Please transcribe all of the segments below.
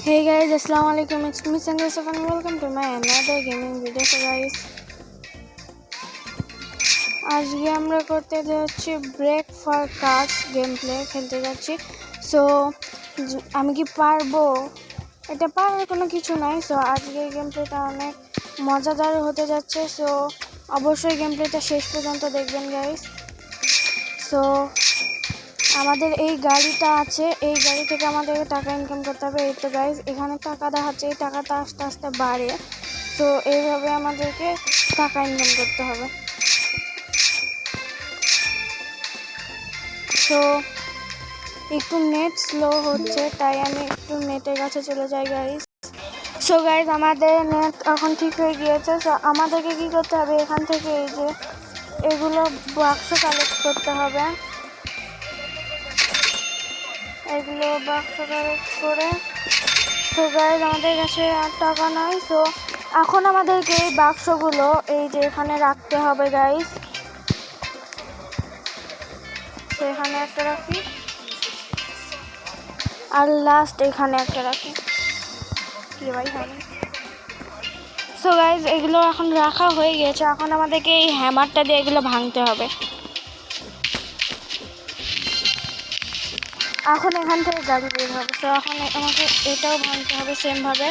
Hey guys, Assalamualaikum. It's me Sandra Safan and welcome to my another gaming video. So guys, আজকে আমরা করতে যাচ্ছি break for cars game play খেলতে যাচ্ছি। So আমি কি পারবো? এটা পারার কোনো কিছু নাই। সো আজকে গেম প্লেটা অনেক মজাদার হতে যাচ্ছে। সো অবশ্যই গেম প্লেটা শেষ পর্যন্ত দেখবেন গাইস। সো আমাদের এই গাড়িটা আছে, এই গাড়ি থেকে আমাদের টাকা ইনকাম করতে হবে। এই তো গাইস, এখানে টাকা দেখাচ্ছে, এই টাকাটা আস্তে আস্তে বাড়ে। তো এইভাবে আমাদেরকে টাকা ইনকাম করতে হবে। তো একটু নেট স্লো হচ্ছে, তাই আমি একটু নেটের কাছে চলে যাই গাইস। সো গাইস, আমাদের নেট এখন ঠিক হয়ে গিয়েছে। সো আমাদেরকে কি করতে হবে, এখান থেকে এই যে এগুলো বাক্স কালেক্ট করতে হবে। এগুলো বাক্স কালেক্ট করে, তো গাইস আমাদের কাছে আর টাকা নাই। তো এখন আমাদেরকে এই বাক্সগুলো এই যে এখানে রাখতে হবে গাইস। তো এখানে একটা রাখি আর লাস্ট এখানে একটা রাখি। কি ভাই হয়নি। সো গাইস, এগুলো এখন রাখা হয়ে গেছে। এখন আমাদেরকে এই হ্যামারটা দিয়ে এগুলো ভাঙতে হবে। এখন এখান থেকে গাড়ি বের হবে। তো এখন আমাকে এটাও ভাঙতে হবে সেমভাবে।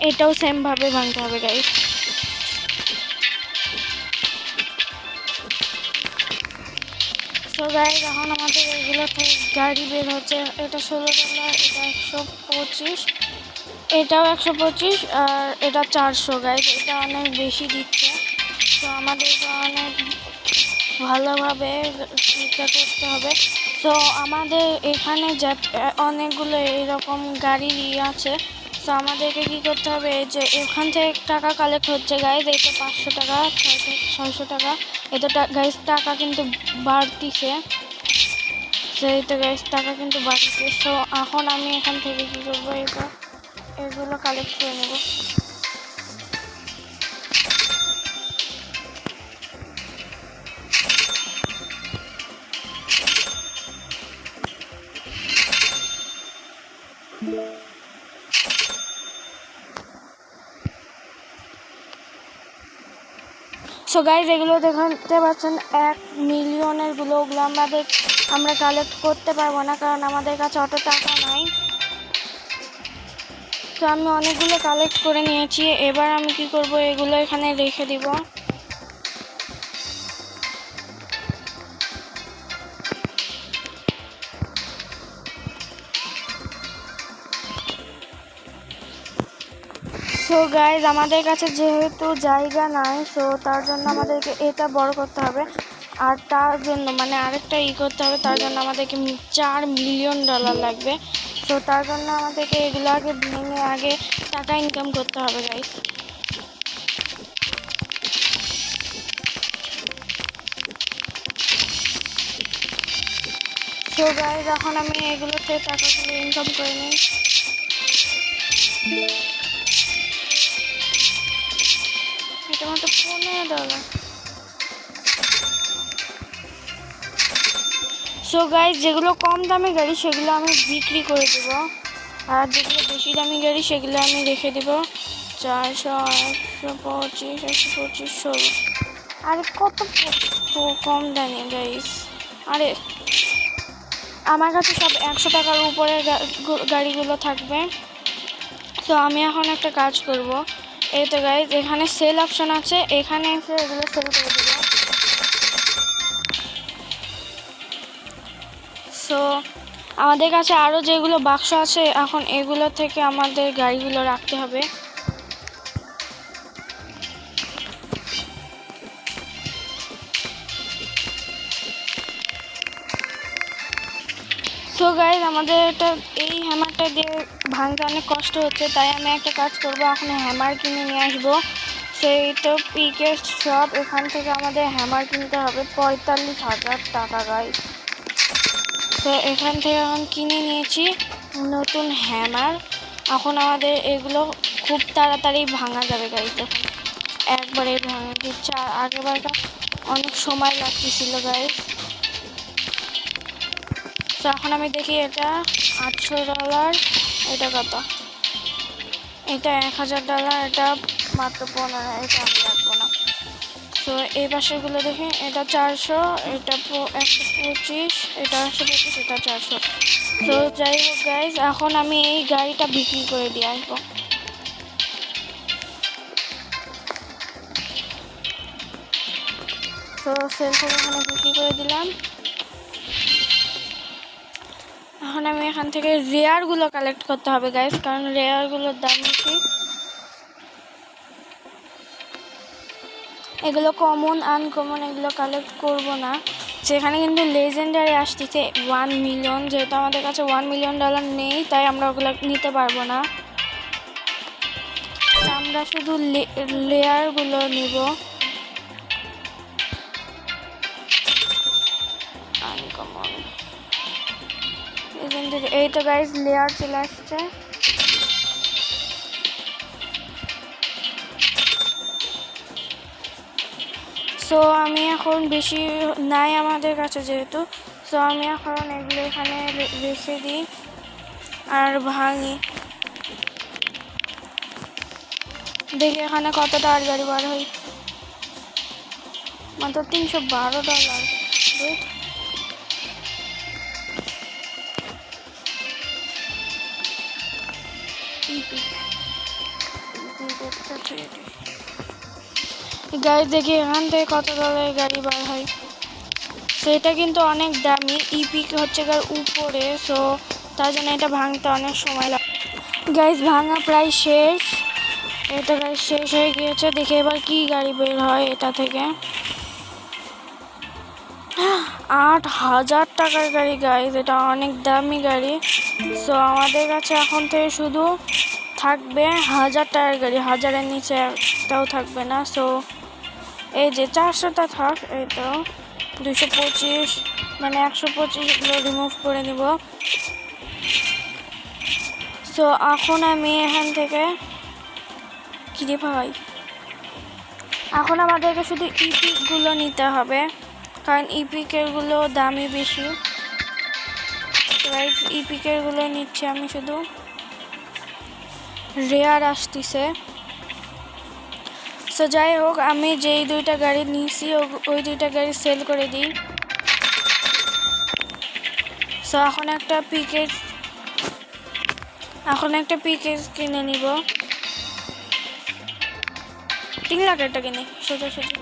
এটাও সেমভাবে ভাঙতে হবে গাইস। তো গাইস, এখন আমাদের এগুলো থেকে গাড়ি বের হচ্ছে। এটা 16 ডলার, এটা 125, এটাও 125, আর এটা 400 গাইস। এটা অনেক বেশি দিচ্ছে। তো আমাদেরকে অনেক ভালোভাবে চিন্তা করতে হবে। তো আমাদের এখানে যে অনেকগুলো এরকম গাড়ি আছে। তো আমাদেরকে কি করতে হবে, যে এখান থেকে টাকা কালেক্ট হচ্ছে গাইজ। এই তো 500 টাকা, 600 টাকা, এই তো গাইজ টাকা কিন্তু বাড়তিছে। তো এই তো গাইজ টাকা কিন্তু বাড়তিছে। তো এখন আমি এখান থেকে কি করবো, এগুলো কালেক্ট করে নেব। সো গাইজ, এগুলো দেখতে পাচ্ছেন 1 মিলিয়নের গুলো, ওগুলো আমরা কালেক্ট করতে পারবো না, কারণ আমাদের কাছে অত টাকা নাই। তো আমি অনেকগুলো কালেক্ট করে নিয়েছি। এবার আমি কি করব, এগুলো এখানে রেখে দিব। সো গাইজ, আমাদের কাছে যেহেতু জায়গা নাই, সো তার জন্য আমাদেরকে এটা বড় করতে হবে। আর তার জন্য মানে আরেকটা করতে হবে, তার জন্য আমাদেরকে 4 মিলিয়ন ডলার লাগবে। তো তার জন্য আমাদেরকে এগুলো আগে ভেঙে আগে টাকা ইনকাম করতে হবে গাইজ। তো গাইজ, এখন আমি এগুলোতে টাকাগুলো ইনকাম করে নিই। এটা মাত্র 15 ডলার। সো গাইজ, যেগুলো কম দামি গাড়ি সেগুলো আমি বিক্রি করে দেব, আর যেগুলো বেশি দামি গাড়ি সেগুলো আমি রেখে দেব। 400, 125, 125, 16। আরে কত কম দামি গাইজ। আরে আমার কাছে সব 100 টাকার উপরে গাড়িগুলো থাকবে। তো আমি এখন একটা কাজ করব। এই তো গাইজ, এখানে সেল অপশন আছে, এখানে এসে এগুলো সেল করে দেবো। সো আমাদের কাছে আরও যেগুলো বাক্স আছে, এখন এগুলো থেকে আমাদের গাড়িগুলো রাখতে হবে। সো গাইজ, আমাদের এই হ্যামারটা দিয়ে ভাঙতে অনেক কষ্ট হচ্ছে, তাই আমি একটা কাজ করব, এখন হ্যামার কিনে নিয়ে আসবো। সেই তো পিকের শপ, এখান থেকে আমাদের হ্যামার কিনতে হবে 45,000 টাকা গাইজ। তো এখান থেকে এখন কিনে নিয়েছি নতুন হ্যামার। এখন আমাদের এগুলো খুব তাড়াতাড়ি ভাঙা যাবে গাইজ, তখন একবারে ভাঙা দিচ্ছে। আগেবারটা অনেক সময় লাগতেছিল গাইজ। তো এখন আমি দেখি এটা $800, এটা কত, এটা $1000, এটা মাত্র 15, এটা আমি রাখবো না। তো এই পাশেগুলো দেখি, এটা 400, এটা 125, এটা 125, এটা 400। তো যাই হোক গাইজ, এখন আমি এই গাড়িটা বিক্রি করে দিয়ে আসবো। তো সেল করে এখানে বিক্রি করে দিলাম। এখন আমি এখান থেকে রেয়ারগুলো কালেক্ট করতে হবে গাইজ, কারণ রেয়ারগুলোর দাম বেশি। এগুলো কমন আনকমন এগুলো কালেক্ট করব না। সেখানে কিন্তু লেজেন্ডারি আসতেছে 1 মিলিয়ন, যেহেতু আমাদের কাছে $1 মিলিয়ন নেই, তাই আমরা ওগুলো নিতে পারবো না। আমরা শুধু লেয়ারগুলো নিব। আনকমন লেজেন্ডারি, এই তো গাইজ লেয়ার চলে আসছে। সো আমি এখন বেশি নাই আমাদের কাছে যেহেতু, সো আমি এখন এগুলো এখানে রেখে দিই আর ভাঙি। দেখি এখানে কতটা আর গাড়ি বার হয়, মাত্র $312। গাড়ি দেখি এখান থেকে কত ডলারের গাড়ি বার হয়। সেটা কিন্তু অনেক দামি, ইপিক হচ্ছে গার উপরে, সো তার জন্য এটা ভাঙতে অনেক সময় লাগে। গাইজ ভাঙা প্রায় শেষ, এটা গাড়ি শেষ হয়ে গিয়েছে। দেখে এবার কি গাড়ি বের হয় এটা থেকে। $8000 গাড়ি গাইজ, এটা অনেক দামি গাড়ি। সো আমাদের কাছে এখন থেকে শুধু থাকবে $1000 গাড়ি, 1000-এর নিচে একটাও থাকবে না। সো এই যে 400টা থাক, এই তো 225 মানে 125 এগুলো রিমুভ করে নিব। সো এখন আমি এখান থেকে কিনে পাই, এখন আমাদেরকে শুধু ইপিকগুলো নিতে হবে, কারণ ইপিকেরগুলো দামই বেশি। ইপিকেরগুলো নিচ্ছি আমি, শুধু রেয়ার আসতেছে। সো যাই হোক, আমি যেই দুইটা গাড়ি নিয়েছি ওই দুইটা গাড়ি সেল করে দিই। সো এখন একটা পিকেজ কিনে নিব। 3 লাখ একটা কিনে সোজাসুজি।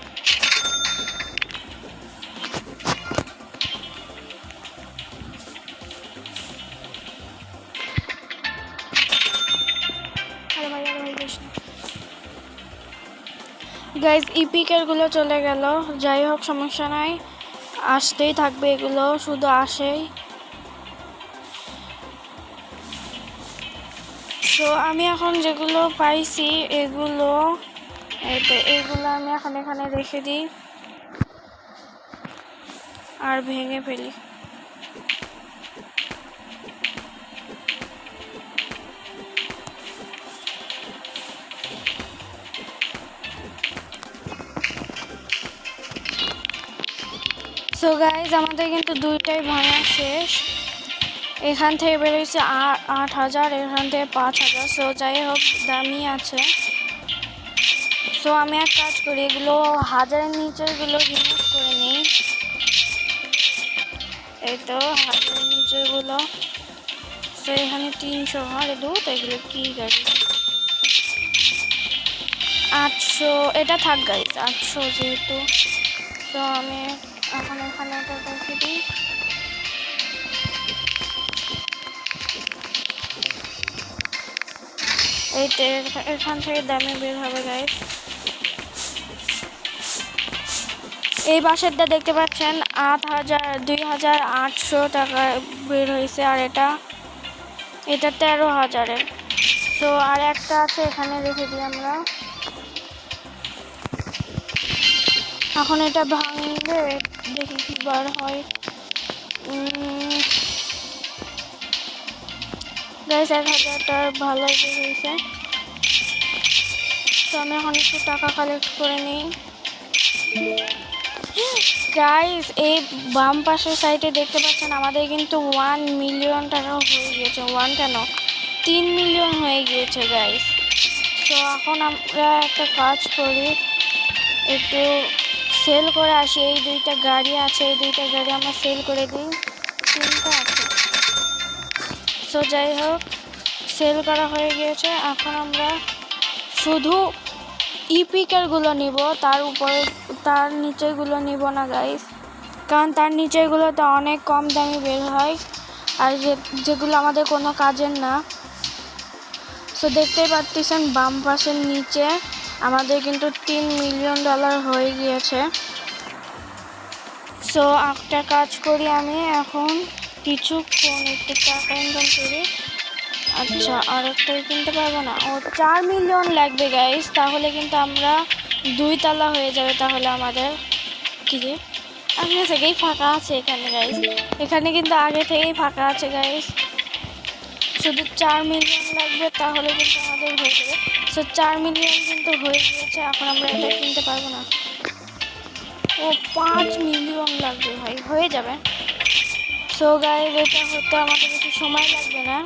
গাইজ ইপিকেরগুলো চলে গেল, যাই হোক সমস্যা নাই, আসতেই থাকবে এগুলো, শুধু আসেই। তো আমি এখন যেগুলো পাইছি এগুলো আমি এখন এখানে রেখে দিই আর ভেঙে ফেলি। সো গাইজ আমাদের কিন্তু দুইটাই ভাঙা শেষ। এখান থেকে বেরোচ্ছে 8000, এখান থেকে 5000। সো যাই হোক দামি আছে। সো আমি এক কাজ করি, এগুলো 1000-এর নিচেগুলো রিমুভ করে নিই। এই তো 1000-এর নিচেগুলো। সো এখানে 300, আরে দুধ এগুলো কি গাড়ি, 800 এটা থাক গাইজ, 800 যেহেতু। তো আমি এখন এখানে এটা রেখে দিই। এইটা এখান থেকে দামে বের হবে গাইজ। এই বাসেরটা দেখতে পাচ্ছেন 2800 টাকা বের হয়েছে, আর এটা 13000-এর। তো আর একটা আছে, এখানে রেখে দিই আমরা। এখন এটা ভাঙলে দেখি কি বার হয়। গাইস 1000টার ভালোই বের হয়েছে। তো আমি এখন একটু টাকা কালেক্ট করে নিই। গাইস এই বাম পাশের সাইডে দেখতে পাচ্ছেন আমাদের কিন্তু 1 মিলিয়ন টাকা হয়ে গিয়েছে। 1 কেন 3 মিলিয়ন হয়ে গিয়েছে গাইস। তো এখন আমরা একটা কাজ করি, একটু সেল করে আসি। এই দুইটা গাড়ি আছে, এই দুইটা গাড়ি আমরা সেল করে দিই। 3টা আছে। সো যাই হোক সেল করা হয়ে গিয়েছে। এখন আমরা শুধু ইপিকারগুলো নিব, তার উপরে তার নিচেগুলো নিব না গাইস, কারণ তার নিচেগুলোতে অনেক কম দামে বের হয় আর যেগুলো আমাদের কোনো কাজের না। সো দেখতেই পাচ্ছেন বাম পাশের নিচে আমাদের কিন্তু $3 মিলিয়ন হয়ে গিয়েছে। সো একটা কাজ করি, আমি এখন কিছুক্ষণ একটু টাকা ইনকাম করি। আচ্ছা আর একটাই কিনতে পারবো না, ও 4 মিলিয়ন লাগবে গাইস, তাহলে কিন্তু আমরা 2 তলা হয়ে যাবে। তাহলে আমাদের কি যে আগে থেকেই ফাঁকা আছে এখানে গাইস, এখানে কিন্তু আগে থেকেই ফাঁকা আছে গাইস। শুধু 4 মিলিয়ন লাগবে, তাহলে কিন্তু আমাদের হয়ে যাবে। সো 4 মিলিয়ন কিন্তু হয়ে গিয়েছে। এখন আমরা এটা কিনতে পারবো না, ও 5 মিলিয়ন লাগবে ভাই, হয়ে যাবে। সো গাইস এটা হতে আমাদের বেশি সময় লাগবে না।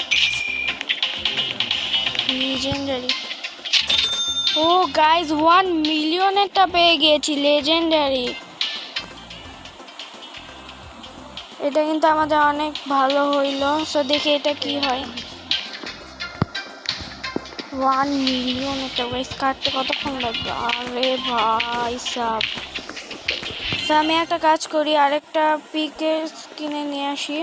লেজেন্ডারি, ও গাইস 1 মিলিয়নেরটা পেয়ে গিয়েছি লেজেন্ডারি। এটা কিন্তু আমাদের অনেক ভালো হইলো। সো দেখি এটা কি হয়। 1 মিলিয়ন একটা গাইস কাটতে কতক্ষণ লাগবে, আরে ভাই সাব। সো আমি একটা কাজ করি, আরেকটা পিকে কিনে নিয়ে আসি।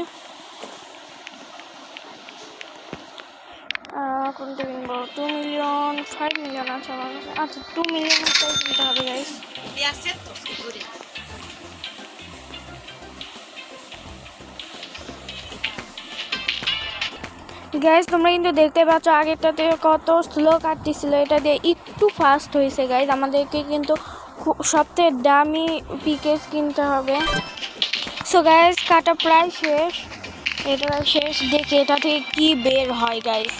কোনটা কিনবো, 2 মিলিয়ন 5 মিলিয়ন আছে আমার কাছে। আচ্ছা 2 মিলিয়নেরটাই কিনতে হবে গাইস। গাইস তোমরা কিন্তু দেখতে পাচ্ছ আগেরটাতে কত স্লো কাটতেছিল, এটা দিয়ে একটু ফাস্ট হয়েছে গাইস। আমাদেরকে কিন্তু সবথেকে দামি পিকেস কিনতে হবে। সো গাইস কাটা প্রায় শেষ, এটা শেষ। দেখি এটা থেকে কি বের হয় গাইস।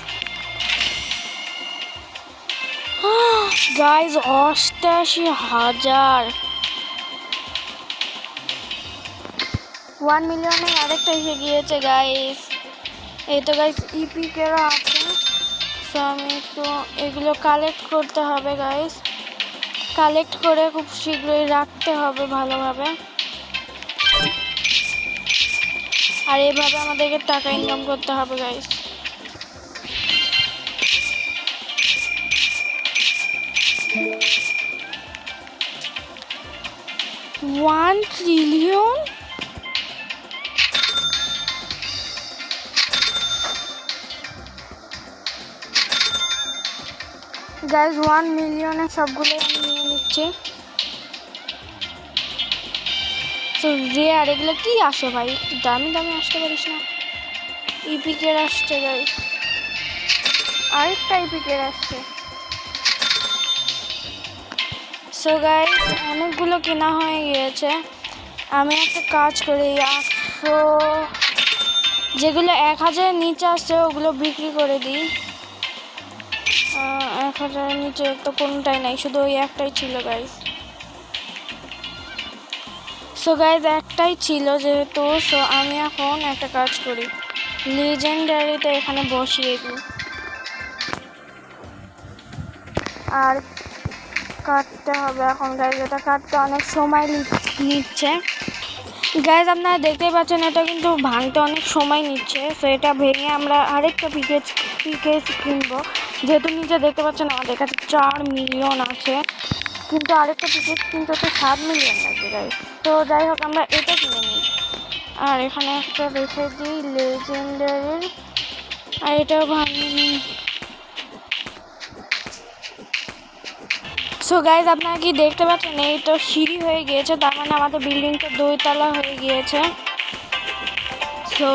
গাইস 88,000, 1 মিলিয়নে আরেকটা এসে গিয়েছে গাইস। এই তো গাইস ইপিকেরা আছে। সো আমি একটু এগুলো কালেক্ট করতে হবে গাইস, কালেক্ট করে খুব শীঘ্রই রাখতে হবে ভালোভাবে। আর এইভাবে আমাদেরকে টাকা ইনকাম করতে হবে গাইস। $1 ট্রিলিয়ন, গাইস 1 মিলিয়নে সবগুলো আমি নিয়ে নিচ্ছি। তো রেয়ার এগুলো কি আসে ভাই, একটু দামি দামি আসতে পারিস না। ইপিকের আসছে গাইস, আরেকটা ইপিকের আসছে। সো গাইস অনেকগুলো কেনা হয়ে গিয়েছে। আমি একটা কাজ করি, 800 যেগুলো 1000-এর নিচে আসছে ওগুলো বিক্রি করে দিই। 1000-এর নিচে তো কোনটাই নাই, শুধু ওই একটাই ছিল গাইস। সো গাইস একটাই ছিল যেহেতু, সো আমি এখন একটা কাজ করি, লেজেন্ডারিতে এখানে বসিয়ে দিই। আর কাটতে হবে এখন গাইস, এটা কাটতে অনেক সময় নিচ্ছে গাইস। আপনারা দেখতেই পাচ্ছেন এটা কিন্তু ভাঙতে অনেক সময় নিচ্ছে। সো এটা ভেঙে আমরা আরেকটা পিকেজ কিনবো, যেহেতু নিচে দেখতে পাচ্ছেন আমাদের কাছে 4 মিলিয়ন আছে, কিন্তু আরেকটা পিকেজ কিনতে তো 7 মিলিয়ন লাগবে গাইস। তো যাই হোক আমরা এটা কিনে নিই। আর এখানে একটা রেখে দিই লেজেন্ডারির, আর এটাও ভাঙিয়ে নিই। সো গাইজ আপনারা কি দেখতে পাচ্ছেন এই তো সিঁড়ি হয়ে গিয়েছে, তার মানে আমাদের বিল্ডিংটা 2 তলা হয়ে গিয়েছে। সো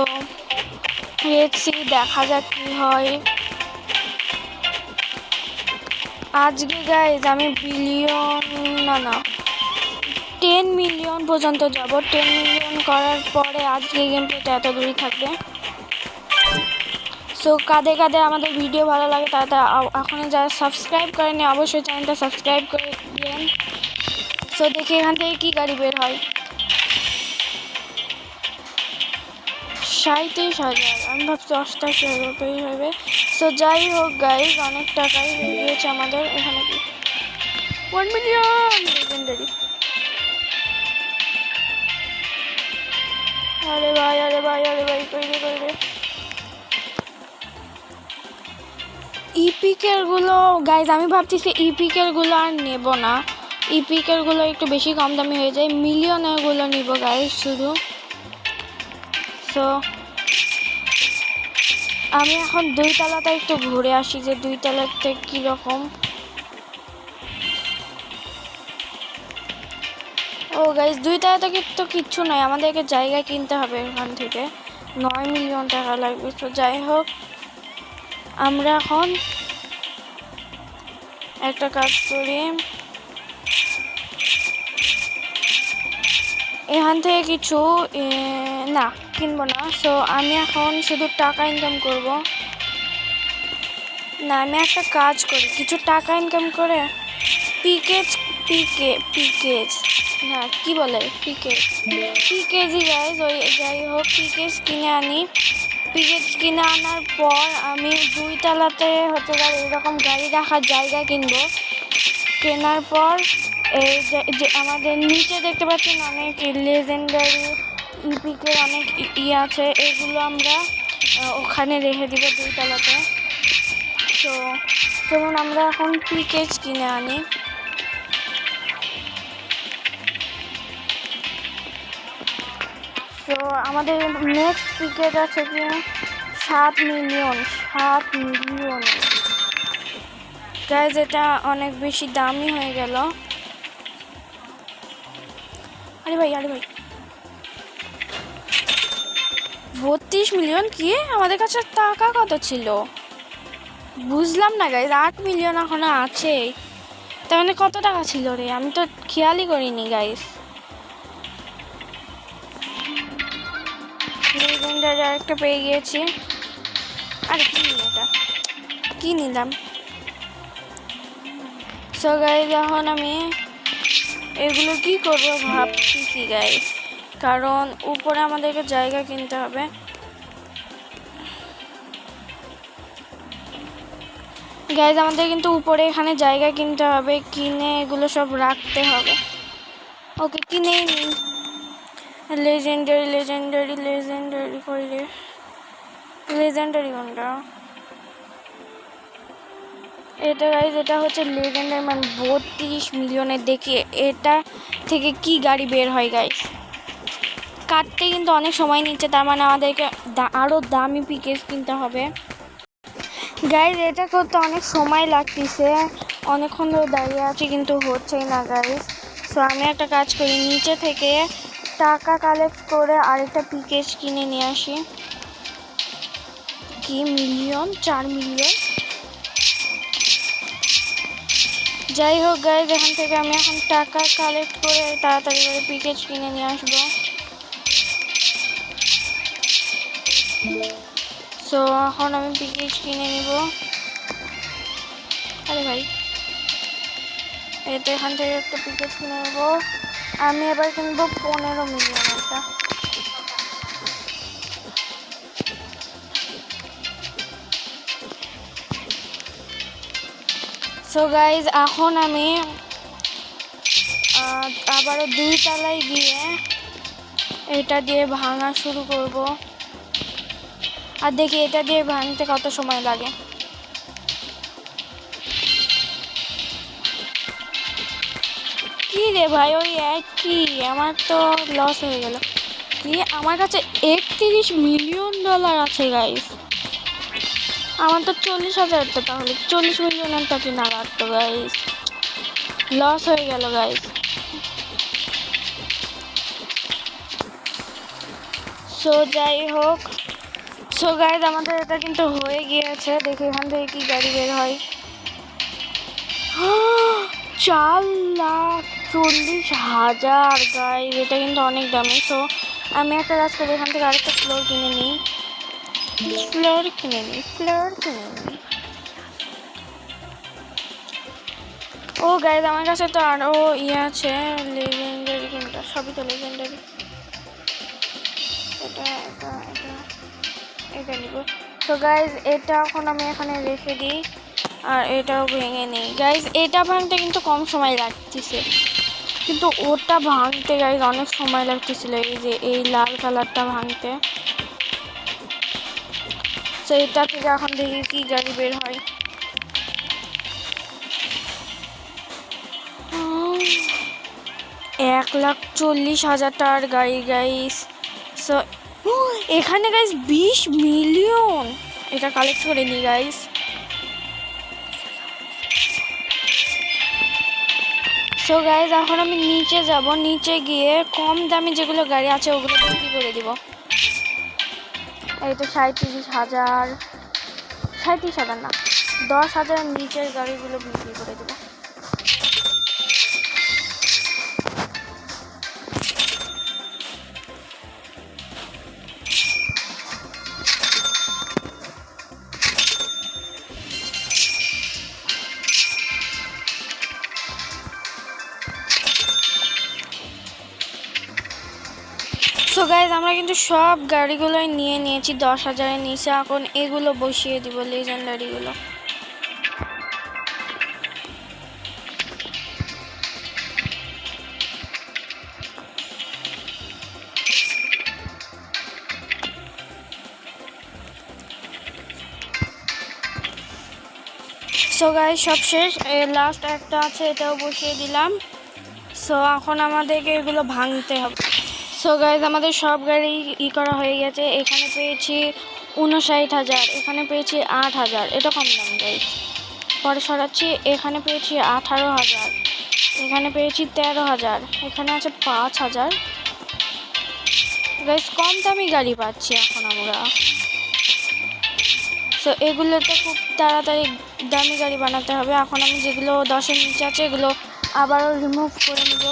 দেখছি দেখা যাক কি হয়। আজকে গাইজ আমি বিলিয়ন না 10 মিলিয়ন পর্যন্ত যাব। 10 মিলিয়ন করার পরে আজকে গেম প্লেটা এত দূরই থাকবে। সো কাদের কাদের আমাদের ভিডিও ভালো লাগে তারা এখনও যারা সাবস্ক্রাইব করেনি অবশ্যই চ্যানেলটা সাবস্ক্রাইব করে দিন। সো দেখি এখান থেকে কী গাড়ি বের হয়। 37,000, আমি ভাবছি 88,000 হবে। সো যাই হোক গাইজ, অনেক টাকাই হয়ে গিয়েছে আমাদের। এখানে কি 1 মিলিয়ন লেজেন্ডারি। আরে ভাই আরে ভাই আরে ভাই, কইরে ইপিকের গুলো গাইজ, আমি ভাবতেছি ইপিকের গুলো আর নেব না। ইপিকের গুলো একটু বেশি কম দামি হয়ে যায়, মিলিয়নের গুলো নিব গাইজ শুধু। সো আমি এখন 2 তলাটা একটু ঘুরে আসি যে 2 তলাতে কীরকম। ও গাইজ 2 তলাতে তো কিচ্ছু নয়, আমাদেরকে জায়গা কিনতে হবে এখান থেকে, 9 মিলিয়ন টাকা লাগবে। তো যাই হোক, আমরা এখন একটা কাজ করি, এখান থেকে কিছু না কিনবো না। সো আমি এখন শুধু টাকা ইনকাম করব। না, আমি একটা কাজ করি, কিছু টাকা ইনকাম করে পিকেজ না কি বলে পিকেজই গাইজ, ওই যাই হোক পিকেজ কিনে আনি। পিকেজ কিনে আনার পর আমি 2 তলাতে হচ্ছে এরকম গাড়ি রাখার জায়গা কিনবো। কেনার পর এই যে আমাদের নিচে দেখতে পাচ্ছেন অনেক লেজেন্ডারি ইপিকের অনেক আছে, এগুলো আমরা ওখানে রেখে দিব 2 তলাতে। তো চলুন আমরা এখন পিকেজ কিনে আনি। তো আমাদের নেক্সট পিকেজ আছে কি 7 মিলিয়ন গাইজ, এটা অনেক বেশি দামি হয়ে গেল। আরে ভাই 32 মিলিয়ন কি? আমাদের কাছে টাকা কত ছিল বুঝলাম না গাইজ। 8 মিলিয়ন এখনো আছে, তার মানে কত টাকা ছিল রে, আমি তো খেয়ালই করিনি গাইজ। লেজেন্ডারি আরেকটা পেয়ে গিয়েছি। আরে কি নিলাম। সো গাইজ এখন আমি এগুলো কি করবো ভাবতেছি গাইজ, কারণ উপরে আমাদেরকে জায়গা কিনতে হবে। গাইজ আমাদের কিন্তু উপরে এখানে জায়গা কিনতে হবে, কিনে এগুলো সব রাখতে হবে। ওকে কিনেই নিই। লেজেন্ডারি কইলে লেজেন্ডারি কোনটা? এটা গাইজ, এটা হচ্ছে লেজেন্ডারি, মানে 32 মিলিয়নের। দেখি এটা থেকে কি গাড়ি বের হয় গাইজ। কাটতে কিন্তু অনেক সময় নিচ্ছে, তার মানে আমাদেরকে আরও দামি পিকেজ কিনতে হবে গাইজ। এটা করতে অনেক সময় লাগতেছে, অনেকক্ষণ ধরে দাঁড়িয়ে আছি কিন্তু হচ্ছেই না গাইজ। সো আমি একটা কাজ করি, নিচে থেকে টাকা কালেক্ট করে আরেকটা পিকেজ কিনে নিয়ে আসি। কি মিলিয়ন, 4 মিলিয়ন। যাই হোক গাইজ, এখান থেকে আমি এখন টাকা কালেক্ট করে তাড়াতাড়ি করে পিকেজ কিনে নিয়ে আসবো। সো এখন আমি পিকেজ কিনে নিব। আরে ভাই, এই তো এখান থেকে একটা পিকেজ কিনে নেব। আমি এবার কিনবো 15 মিলিয়ন একটা। সো গাইজ এখন আমি আবারও 2 তলায় গিয়ে এটা দিয়ে ভাঙা শুরু করব, আর দেখি এটা দিয়ে ভাঙতে কত সময় লাগে। কি রে ভাই, ওই একই, আমার তো লস হয়ে গেল। কি, আমার কাছে 31 মিলিয়ন ডলার আছে গাইজ। আমার তো 40,000, তো তাহলে 40 মিলিয়নটা কিনা লাগতো গাইজ। লস হয়ে গেল গাইজ। সো যাই হোক, সো গাইজ আমাদের এটা কিন্তু হয়ে গিয়েছে। দেখি এখান থেকে কি গাড়ি বের হয়। 4,40,000 গাইজ, এটা কিন্তু অনেক দামি। সো আমি একটা কাজ করি, এখান থেকে আরেকটা ফ্লোর কিনে নিই। ও গাইজ আমার কাছে তো আরও আছে লেজেন্ডারি, কোনটা? সবই তো লেজেন্ডারি। এটা এটা এটা নিব। তো গাইজ এটা এখন আমি এখানে রেখে দিই, আর এটাও ভেঙে নিই। গাইজ এটা ভাঙতে কিন্তু কম সময় লাগতেছে, কিন্তু ওটা ভাঙতে গাইজ অনেক সময় লাগতেছিল, এই যে এই লাল কালারটা ভাঙতে। তো এটা থেকে এখন দেখি কি গাড়ি বের হয়। 1,40,000 টাকার গাড়ি গাইস। সো এখানে গাইস 20 মিলিয়ন, এটা কালেক্ট করে নিই গাইস। সো গাইস এখন আমি নিচে যাব, নিচে গিয়ে কম দামি যেগুলো গাড়ি আছে ওগুলো বিক্রি করে দিব। এই তো 37,000, 37,000 না, 10,000 নিচের গাড়িগুলো বিক্রি করে দেবো। সো গাইজ আমরা কিন্তু সব গাড়িগুলোই নিয়ে নিয়েছি 10,000-এর নিচে। এখন এগুলো বসিয়ে দিব, লেজেন্ডারিগুলো। সো গাইজ সব শেষ, লাস্ট একটা আছে, এটাও বসিয়ে দিলাম। সো এখন আমাদেরকে এগুলো ভাঙতে হবে। সো গাইজ আমাদের সব গাড়ি করা হয়ে গেছে। এখানে পেয়েছি 59,000, এখানে পেয়েছি 8,000, এটা কম দাম গাইজ। পরে সরাচ্ছি, এখানে পেয়েছি 18,000, এখানে পেয়েছি 13,000, এখানে আছে 5,000। গাইজ কম দামি গাড়ি পাচ্ছি এখন আমরা। সো এগুলোতে খুব তাড়াতাড়ি দামি গাড়ি বানাতে হবে। এখন আমি যেগুলো 10-এর নিচে আছে এগুলো আবারও রিমুভ করে নেব।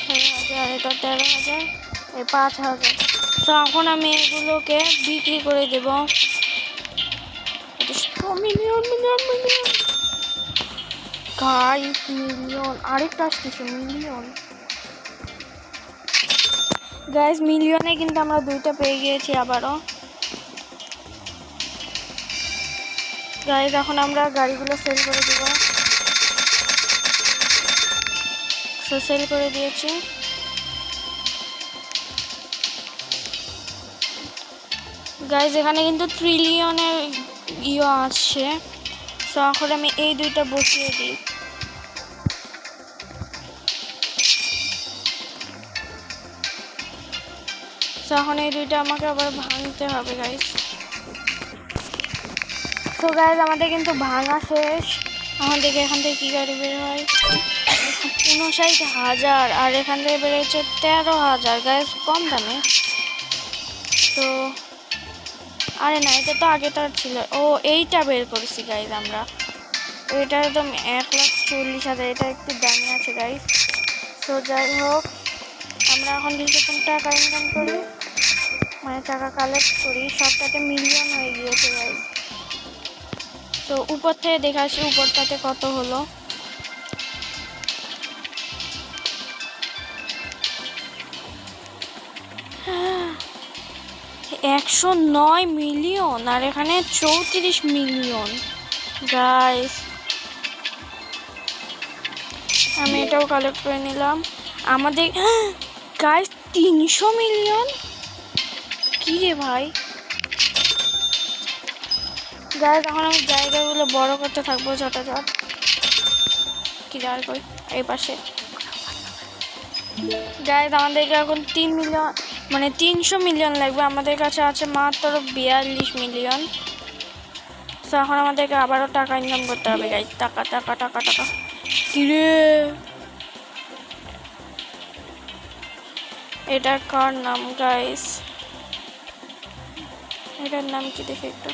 6,000, এটা 13,000, এই 5,000। তো এখন আমি এগুলোকে বিক্রি করে দেব। 100 মিলিয়ন গাইস, মিলিয়ন আরেকটা আসতেছে, মিলিয়ন গাইস। মিলিয়নে কিন্তু আমরা 2টা পেয়ে গিয়েছি আবারও। গাইস এখন আমরা গাড়িগুলো সেল করে দেব। সো সেল করে দিয়েছি। গাইস এখানে কিন্তু ট্রিলিয়নের আছে। সো এখন আমি এই 2টা বসিয়ে দিই। সো এখন এই 2টা আমাকে আবার ভাঙতে হবে গাইস। তো গাইস আমাদের কিন্তু ভাঙা শেষ। এখন দেখি এখান থেকে কী গাড়ি বের হয়। 59,000, আর এখান থেকে বেরোচ্ছে 13,000 গাইস, কম দামে। তো আরে না, এটা তো আগেটার ছিল। ও এইটা বের করেছি গাইস আমরা, এটা একদম 1,40,000, এটা একটু দামি আছে গাইস। তো যাই হোক, আমরা এখন কিছুক্ষণ টাকা ইনকাম করি, মানে টাকা কালেক্ট করি। সবটাতে মিলিয়ন হয়ে গিয়েছে গাইস। তো উপর থেকে দেখে আসি উপরটাতে কত হলো। $109 মিলিয়ন, আর এখানে 34 মিলিয়ন গাইস। আমি এটাও কালেক্ট করে নিলাম। আমাদের গাইস 300 মিলিয়ন, কি রে ভাই। গাইস এখন আমি জায়গাগুলো বড় করতে থাকবো ঝটাঝট। কি আর কই, এই পাশে গাইস আমাদেরকে এখন 3 মিলিয়ন, মানে 300 মিলিয়ন লাগবে। আমাদের কাছে আছে মাত্র 42 মিলিয়ন। তো এখন আমাদেরকে আবারও টাকা ইনকাম করতে হবে গাইস। টাকা টাকা টাকা টাকা। কিরে এটা কার নাম গাইস? এটার নাম কি দেখে একটু।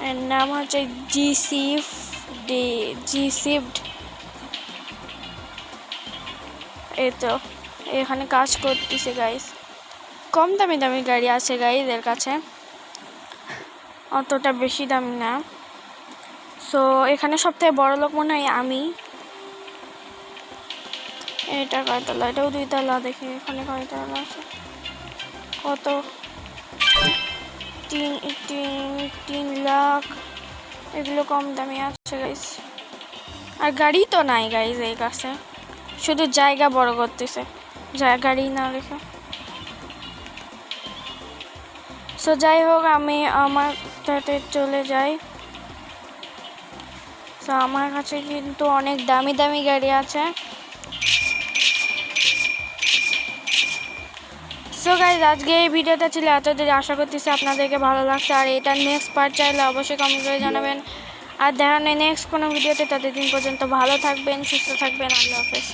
এর নাম হচ্ছে জিসিফড। এই তো এখানে কাজ করতেছে গাইস। কম দামি দামি গাড়ি আছে গাইস এর কাছে, অতটা বেশি দাম না। সো এখানে সবথেকে বড় লোক মনে হয় আমি। এটা কয়তলা? এটাও 2 তলা। দেখি এখানে কয়তলা আছে। কত 3 লাখ, এগুলো কম দামি আছে গাইস। আর গাড়ি তো নাই গাইস এই কাছে, শুধু জায়গা বড় করতেছে, গাড়ি না রেখে। সো যাই হোক, আমি আমার সাথে চলে যাই। তো আমার কাছে কিন্তু অনেক দামি দামি গাড়ি আছে। সো গাইজ, আজকে এই ভিডিওটা ছিল এতদিন, আশা করতেছি আপনাদেরকে ভালো লাগছে। আর এটা নেক্সট পার্ট চাইলে অবশ্যই কমেন্ট করে জানাবেন। আর দেখা নেই নেক্সট কোনো ভিডিওতে। ততদিন পর্যন্ত ভালো থাকবেন, সুস্থ থাকবেন। আল্লাহ হাফেজ।